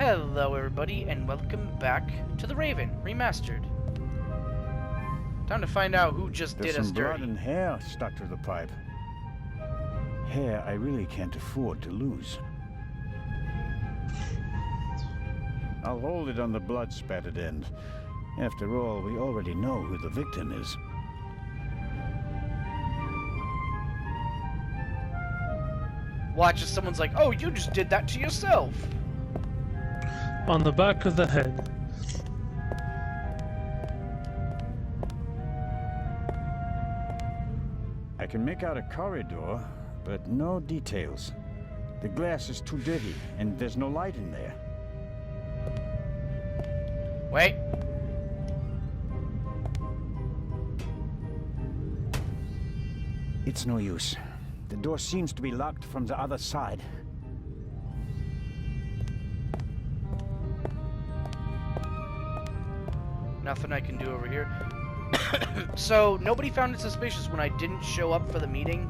Hello everybody, and welcome back to The Raven, Remastered. Time to find out who just There's did us some blood dirty. and hair stuck to the pipe. Hair I really can't afford to lose. I'll hold it on the blood-spattered end. After all, we already know who the victim is. Watch as someone's like, oh, you just did that to yourself. On the back of the head. I can make out a corridor, but no details. The glass is too dirty, and there's no light in there. Wait. It's no use. The door seems to be locked from the other side. Nothing I can do over here. So, nobody found it suspicious when I didn't show up for the meeting?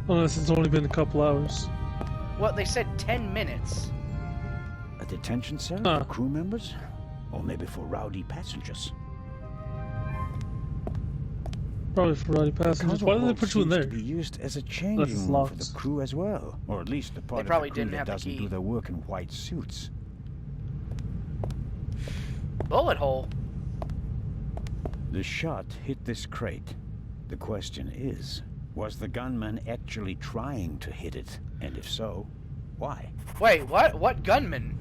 Unless it's only been a couple hours. Well, they said 10 minutes. A detention cell for crew members? Or maybe for rowdy passengers? Probably for rowdy passengers. Why did they put you in there? To be used as a changing room for the crew as well, or at least the part of the crew that doesn't do their work in white suits. Bullet hole. The shot hit this crate. The question is, was the gunman actually trying to hit it? And if so, why? Wait, what? What gunman?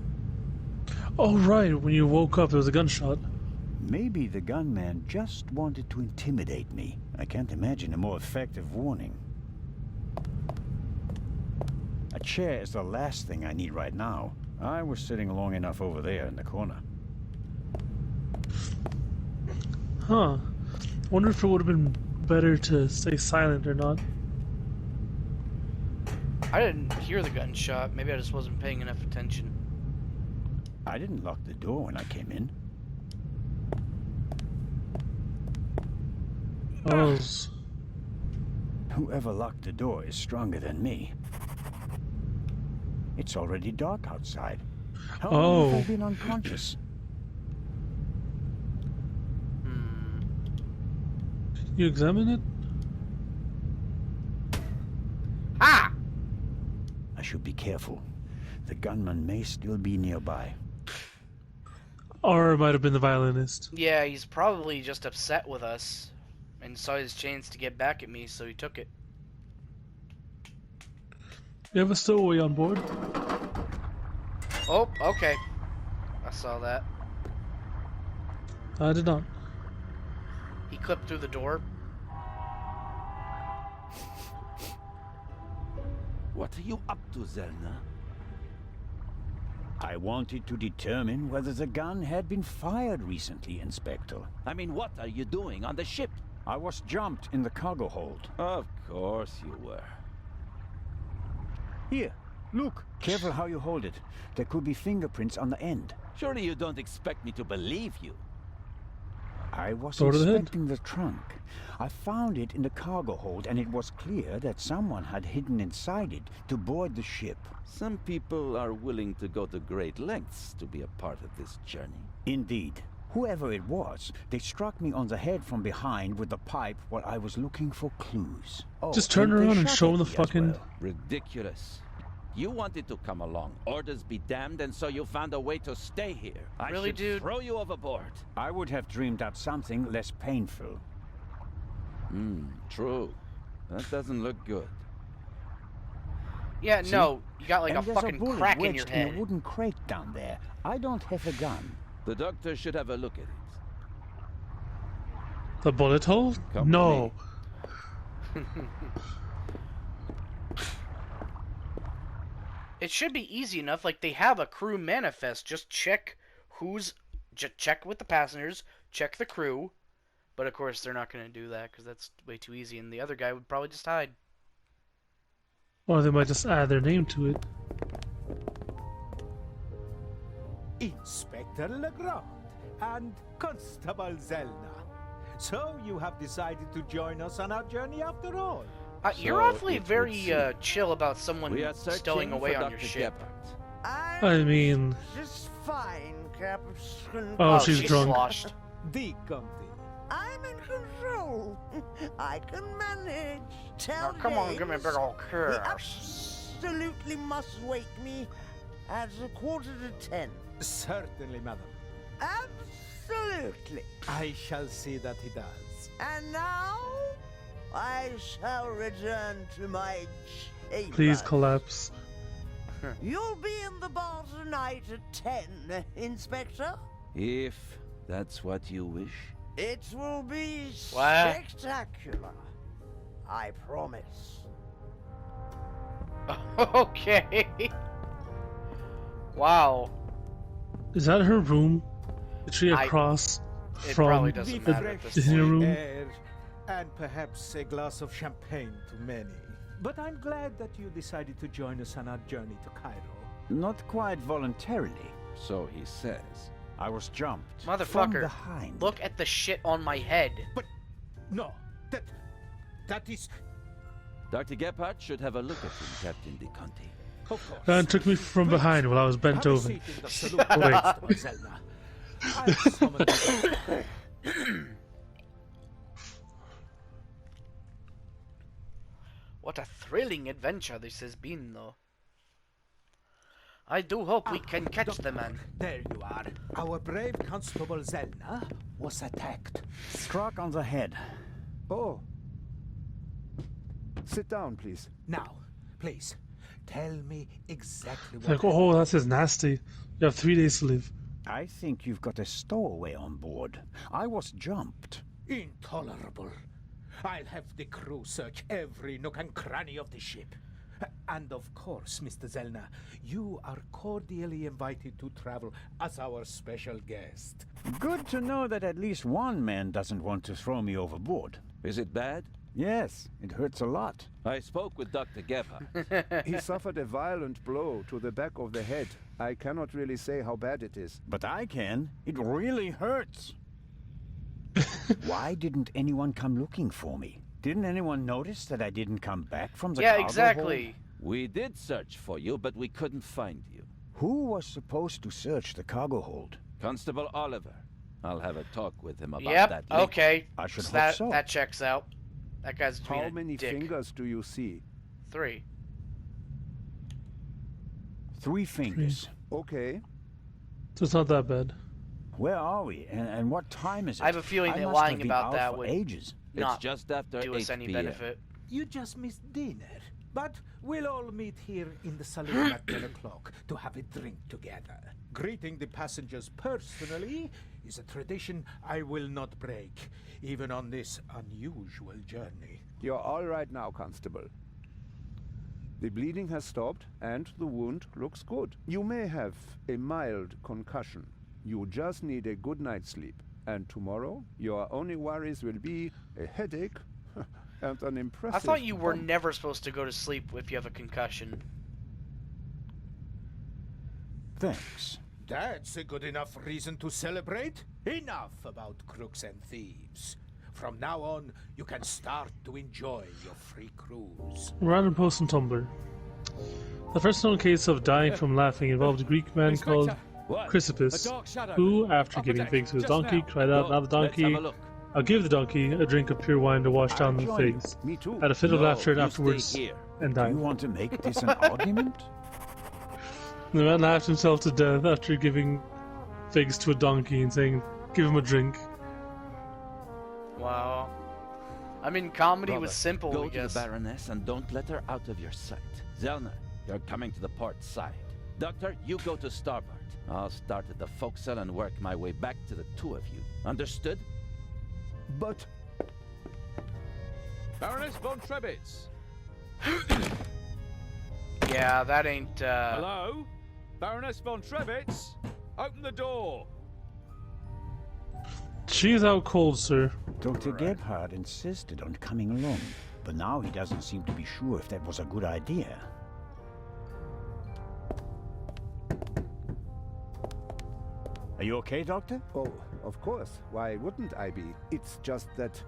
Oh, right. When you woke up, there was a gunshot. Maybe the gunman just wanted to intimidate me. I can't imagine a more effective warning. A chair is the last thing I need right now. I was sitting long enough over there in the corner. Huh. Wonder if it would have been better to stay silent or not. I didn't hear the gunshot. Maybe I just wasn't paying enough attention. I didn't lock the door when I came in. Oh. Whoever locked the door is stronger than me. It's already dark outside. How long have I been unconscious? You examine it? Ah! I should be careful. The gunman may still be nearby. Or it might have been the violinist. Yeah, he's probably just upset with us and saw his chance to get back at me, so he took it. You have a stowaway on board? Oh, okay. I saw that. I did not. He clipped through the door. What are you up to, Zelna? I wanted to determine whether the gun had been fired recently, Inspector. I mean, what are you doing on the ship? I was jumped in the cargo hold. Of course you were. Here, look. Careful how you hold it. There could be fingerprints on the end. Surely you don't expect me to believe you. I was inspecting the trunk. I found it in the cargo hold, and it was clear that someone had hidden inside it to board the ship. Some people are willing to go to great lengths to be a part of this journey. Indeed. Whoever it was, they struck me on the head from behind with the pipe while I was looking for clues. Oh, just turn around and show them the fucking... Well. Ridiculous. You wanted to come along. Orders be damned, and so you found a way to stay here. I should throw you overboard. I would have dreamed up something less painful. True. That doesn't look good. Yeah, See? no, you got like and a fucking crack in your head. In a wooden crate down there. I don't have a gun. The doctor should have a look at it. The bullet hole? Come no. It should be easy enough. Like, they have a crew manifest. Just check check with the passengers, check the crew. But of course, they're not going to do that because that's way too easy. And the other guy would probably just hide. Or they might just add their name to it. Inspector Legrand and Constable Zelna. So you have decided to join us on our journey after all? You're awfully very chill about someone We are stowing away on your Dr. ship. Gebhardt. I mean... Just fine, Captain. Oh, she's she's drunk. sloshed. The Conti. I'm in control. I can manage. Tell Now, come on, James give me a big old he kiss. absolutely must wake me at 9:45. Certainly, madam. Absolutely. I shall see that he does. And now, I shall return to my chamber. Please collapse. You'll be in the bar tonight at 10, Inspector. If that's what you wish. It will be What? spectacular. I promise. Okay. Wow. Is that her room? Is she I- across It from probably doesn't The matter at fresh this in her point. room? air, and perhaps a glass of champagne to many. But I'm glad that you decided to join us on our journey to Cairo. Not quite voluntarily. So he says. I was jumped from Motherfucker, behind. look at the shit on my head. But no, that is, Dr. Gebhardt should have a look at him, Captain De Conti. of course. And took me from behind while I was bent Have a over. seat in the saloon, Constable Zelda. I'll summon the- What a thrilling adventure this has been, though. I do hope we can catch the man. There you are. Our brave Constable Zelna was attacked. Struck on the head. Oh. Sit down, please. Now, please, tell me exactly what Like, oh, that is nasty. You have 3 days to live. I think you've got a stowaway on board. I was jumped. Intolerable. I'll have the crew search every nook and cranny of the ship. And of course, Mr. Zelna, you are cordially invited to travel as our special guest. Good to know that at least one man doesn't want to throw me overboard. Is it bad? Yes, it hurts a lot. I spoke with Dr. Gebhardt. He suffered a violent blow to the back of the head. I cannot really say how bad it is. But I can. It really hurts. Why didn't anyone come looking for me? Didn't anyone notice that I didn't come back from the Yeah, cargo exactly. hold? We did search for you, but we couldn't find you. Who was supposed to search the cargo hold? Constable Oliver. I'll have a talk with him about Yep. that later. Okay. I should So hope that so. that checks out. That guy's being How a many dick. fingers do you see? 3. 3 fingers. Okay. So it's not that bad. Where are we? And what time is it? I have a feeling that must lying have been about out that for would ages. It's not just after do 8 us any p.m. benefit. You just missed dinner. But we'll all meet here in the saloon at 10 o'clock to have a drink together. Greeting the passengers personally is a tradition I will not break, even on this unusual journey. You're all right now, Constable. The bleeding has stopped, and the wound looks good. You may have a mild concussion. You just need a good night's sleep. And tomorrow, your only worries will be a headache and an impressive... I thought you were bump. never supposed to go to sleep if you have a concussion. Thanks. That's a good enough reason to celebrate. Enough about crooks and thieves. From now on, you can start to enjoy your free cruise. Random post on Tumblr. The first known case of dying from laughing involved a Greek man called What? Chrysippus, who, after giving figs to his donkey, cried out, "Now the Let's have donkey, a look. I'll give the donkey a drink of pure wine to wash down the join you. figs." Me too. Had a fit of No, laughter you afterwards stay here. and Do died. you want to make this an argument? The man laughed himself to death after giving figs to a donkey and saying, "Give him a drink." Wow. I mean, comedy Brother, was simple, Go I to guess. the Baroness and don't let her out of your sight. Zelna, you're coming to the port side. Doctor, you go to starboard. I'll start at the forecastle and work my way back to the 2 of you. Understood? But... Baroness von Trebitz. Yeah, that ain't, Hello? Baroness von Trebitz? Open the door. She's out cold, sir. Dr. Gebhardt insisted on coming along, but now he doesn't seem to be sure if that was a good idea. Are you okay, Doctor? Oh, of course. Why wouldn't I be? It's just that...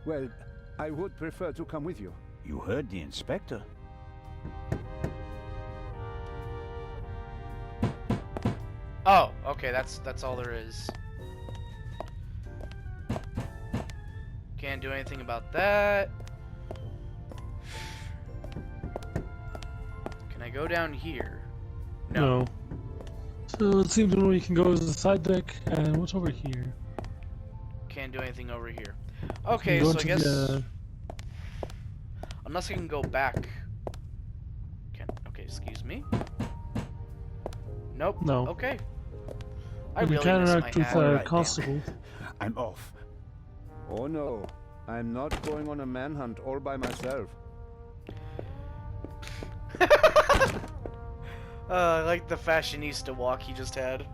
Well, I would prefer to come with you. You heard the inspector. Oh, okay, that's all there is. Can't do anything about that. Can I go down here? No. So it seems we can go to the side deck, and what's over here? Can't do anything over here. Okay, Go so I into guess... the- Unless I can go back. Okay, excuse me. Nope. No. Okay. I You really can miss my interact with hat. Alright, then. Constable. I'm off. Oh no, I'm not going on a manhunt all by myself. I like the fashionista walk he just had.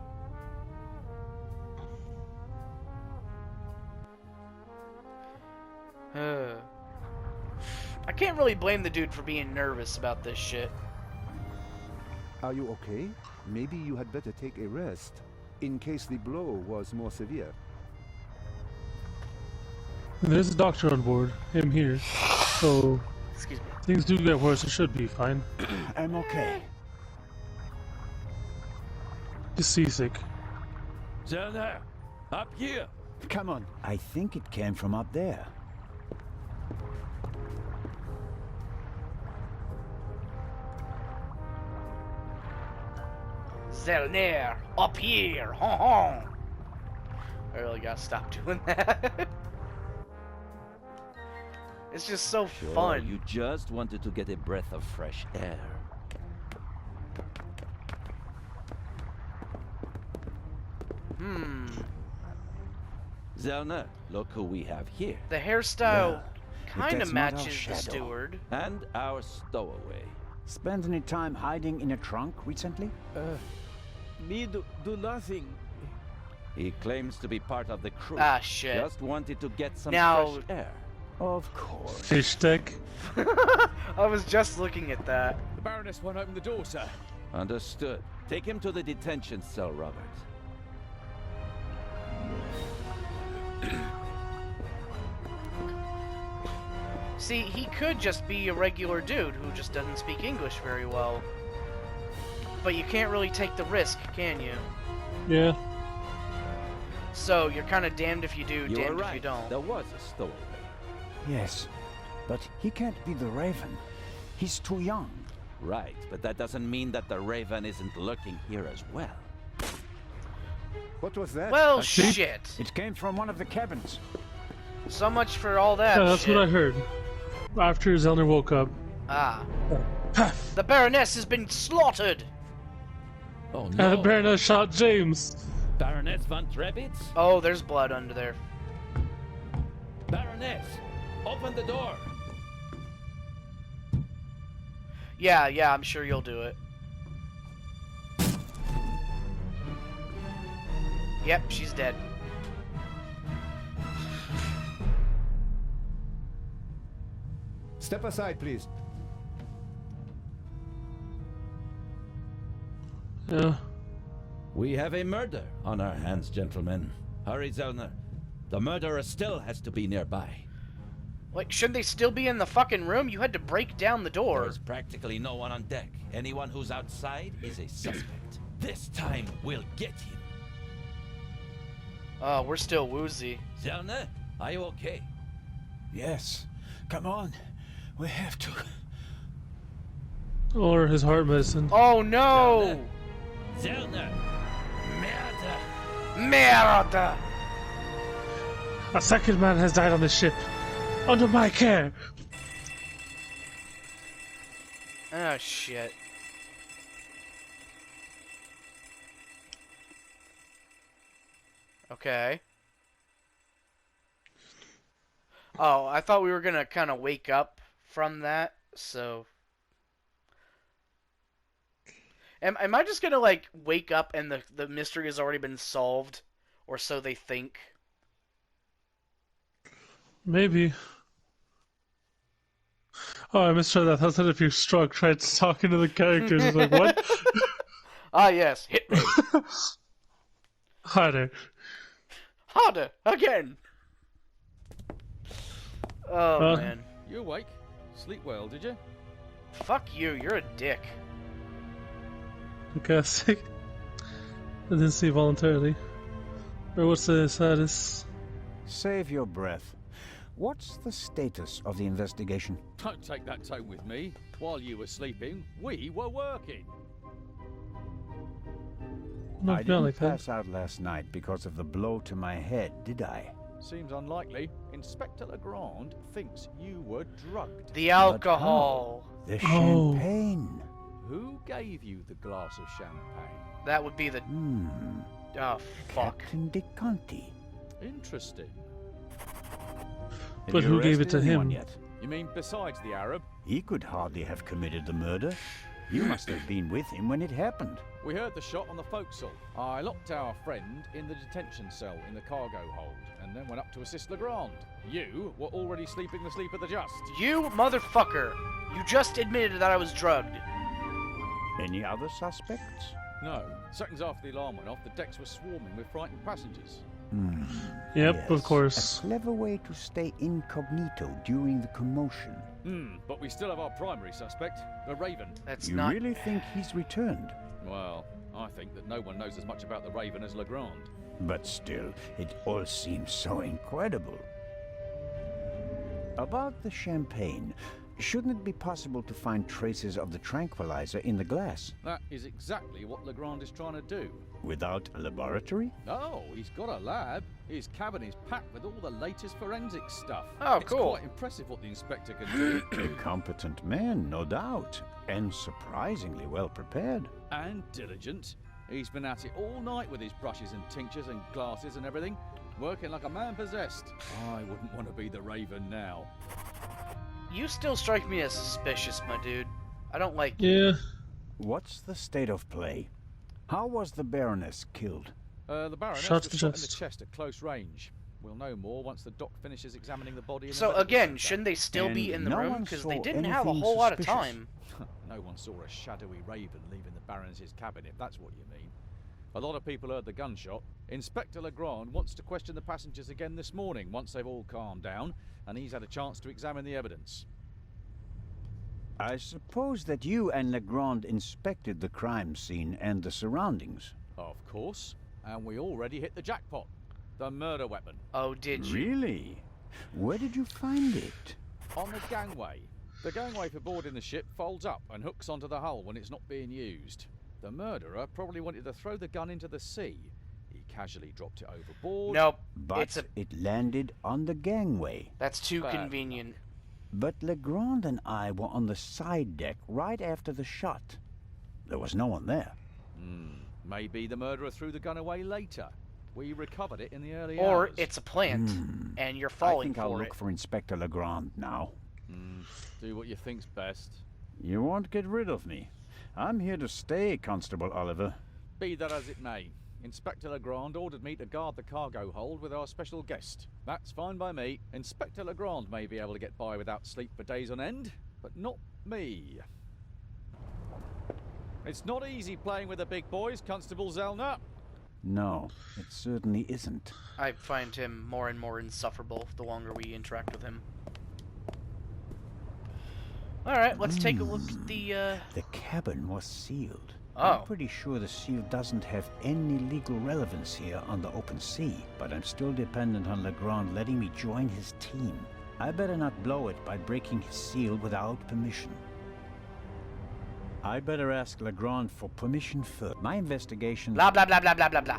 I can't really blame the dude for being nervous about this shit. Are you okay? Maybe you had better take a rest, in case the blow was more severe. There's a doctor on board. Him here. So Excuse me. things do get worse. It should be fine. I'm okay. Just seasick. Zellner, up here. Come on. I think it came from up there. Zellner, up here! Hon hon! I really gotta stop doing that. It's just so Sure, fun. you just wanted to get a breath of fresh air. Zellner, look who we have here. The hairstyle Yeah, kind that's of not our matches the shadow. steward. And our stowaway. Spent any time hiding in a trunk recently? Me do nothing. He claims to be part of the crew. Ah, shit. Just wanted to get some Now- fresh air. Of course. Fish deck. I was just looking at that. The Baroness won't open the door, sir. Understood. Take him to the detention cell, Robert. See, he could just be a regular dude who just doesn't speak English very well. But you can't really take the risk, can you? Yeah. So you're kind of damned if you do, You were damned if right. you don't. There was a stowaway. Yes. But he can't be the Raven. He's too young. Right, but that doesn't mean that the Raven isn't lurking here as well. What was that? Well, see? shit. It came from one of the cabins. So much for all that Yeah, that's shit. what I heard. After Zellner woke up. Ah. The Baroness has been slaughtered! Oh Baroness shot James. Baroness von Trebitz? Oh, there's blood under there. Baroness! Open the door! Yeah, I'm sure you'll do it. Yep, she's dead. Step aside, please. Yeah. We have a murder on our hands, gentlemen. Hurry, Zellner. The murderer still has to be nearby. Like, shouldn't they still be in the fucking room? You had to break down the door. There's practically no one on deck. Anyone who's outside is a suspect. This time, we'll get him. Oh, we're still woozy. Zellner, are you okay? Yes. Come on. We have to. Or his heart medicine. Oh no! Zellner! Murder! Merda! A second man has died on the ship. Under my care. Oh shit. Okay. Oh, I thought we were gonna kind of wake up from that, so... Am I just gonna, like, wake up and the mystery has already been solved? Or so they think? Maybe. Oh, I misread that. I thought if you struck, tried talking to the characters. I was like, what? Ah, yes, hit me! Harder. Harder! Again! Oh, man. You awake? Sleep well, did you? Fuck you, you're a dick. Okay. I didn't say voluntarily. Or what's the status? Save your breath. What's the status of the investigation? Don't take that tone with me. While you were sleeping, we were working. No, I not didn't like that. pass out last night because of the blow to my head, did I? Seems unlikely. Inspector Legrand thinks you were drugged. The alcohol. The Oh. champagne. Who gave you the glass of champagne? That would be the. Oh, fuck. Captain De Conti. Interesting. Have But you who gave it to arrested anyone him? Yet? You mean besides the Arab? He could hardly have committed the murder. You must have been with him when it happened. We heard the shot on the forecastle. I locked our friend in the detention cell in the cargo hold, and then went up to assist Legrand. You were already sleeping the sleep of the just. You motherfucker! You just admitted that I was drugged. Any other suspects? No. Seconds after the alarm went off, the decks were swarming with frightened passengers. Yep, of course. A clever way to stay incognito during the commotion. But we still have our primary suspect, the Raven. That's You not. really think he's returned? Well, I think that no one knows as much about the Raven as Legrand. But still, it all seems so incredible. About the champagne, shouldn't it be possible to find traces of the tranquilizer in the glass? That is exactly what Legrand is trying to do. Without a laboratory? Oh, he's got a lab. His cabin is packed with all the latest forensic stuff. Oh, It's cool. quite impressive what the inspector can do. A competent man, no doubt. And surprisingly well prepared. And diligent. He's been at it all night with his brushes and tinctures and glasses and everything, working like a man possessed. I wouldn't want to be the Raven now. You still strike me as suspicious, my dude. I don't like you. Yeah. What's the state of play? How was the Baroness killed? The Baroness Shot was to shot in the chest. chest at close range. We'll know more once the doc finishes examining the body. In the So medical again, centre. shouldn't they still be And in the no room? one Because saw they didn't have a anything whole lot of suspicious. time. No one saw a shadowy Raven leaving the Baroness's cabin, if that's what you mean. A lot of people heard the gunshot. Inspector Legrand wants to question the passengers again this morning, once they've all calmed down, and he's had a chance to examine the evidence. I suppose that you and Legrand inspected the crime scene and the surroundings. Of course. And we already hit the jackpot. The murder weapon. Oh, did you? Really? Where did you find it? On the gangway. The gangway for boarding the ship folds up and hooks onto the hull when it's not being used. The murderer probably wanted to throw the gun into the sea. He casually dropped it overboard. Nope. But It's a. it landed on the gangway. That's too Bad. convenient. But Legrand and I were on the side deck right after the shot. There was no one there. Maybe the murderer threw the gun away later. We recovered it in the early Or hours. it's a plant, and you're I falling think I'll for look it. for Inspector Legrand now. Do what you think's best. You won't get rid of me. I'm here to stay, Constable Oliver. Be that as it may, Inspector Legrand ordered me to guard the cargo hold with our special guest. That's fine by me. Inspector Legrand may be able to get by without sleep for days on end, but not me. It's not easy playing with the big boys, Constable Zellner. No, it certainly isn't. I find him more and more insufferable the longer we interact with him. Alright, let's take a look at the, The cabin was sealed. Oh. I'm pretty sure the seal doesn't have any legal relevance here on the open sea, but I'm still dependent on Legrand letting me join his team. I better not blow it by breaking his seal without permission. I better ask Legrand for permission first. My investigation... blah blah blah blah blah blah blah.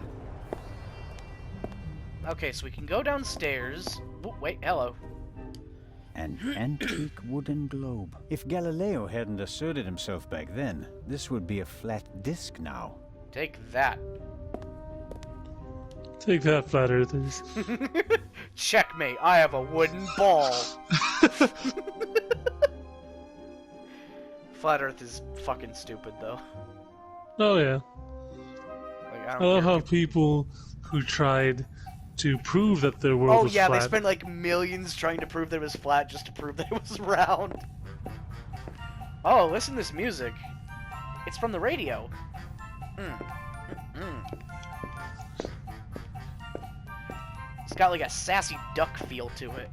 Okay, so we can go downstairs. Oh, wait, hello. An antique wooden globe. If Galileo hadn't asserted himself back then, this would be a flat disc now. Take that. Take that, flat earthers. Checkmate, I have a wooden ball. Flat Earth is fucking stupid, though. Oh yeah. Like, I don't love care. how people who tried to prove that their world Oh was yeah, flat. they spent like millions trying to prove that it was flat just to prove that it was round. Oh, listen to this music. It's from the radio. It's got like a sassy duck feel to it.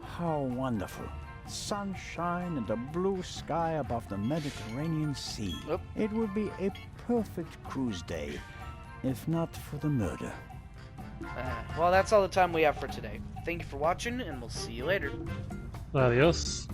How wonderful. sunshine and a blue sky above the Mediterranean Sea. Oop. It would be a perfect cruise day, if not for the murder. Well, that's all the time we have for today. Thank you for watching, and we'll see you later. Adios.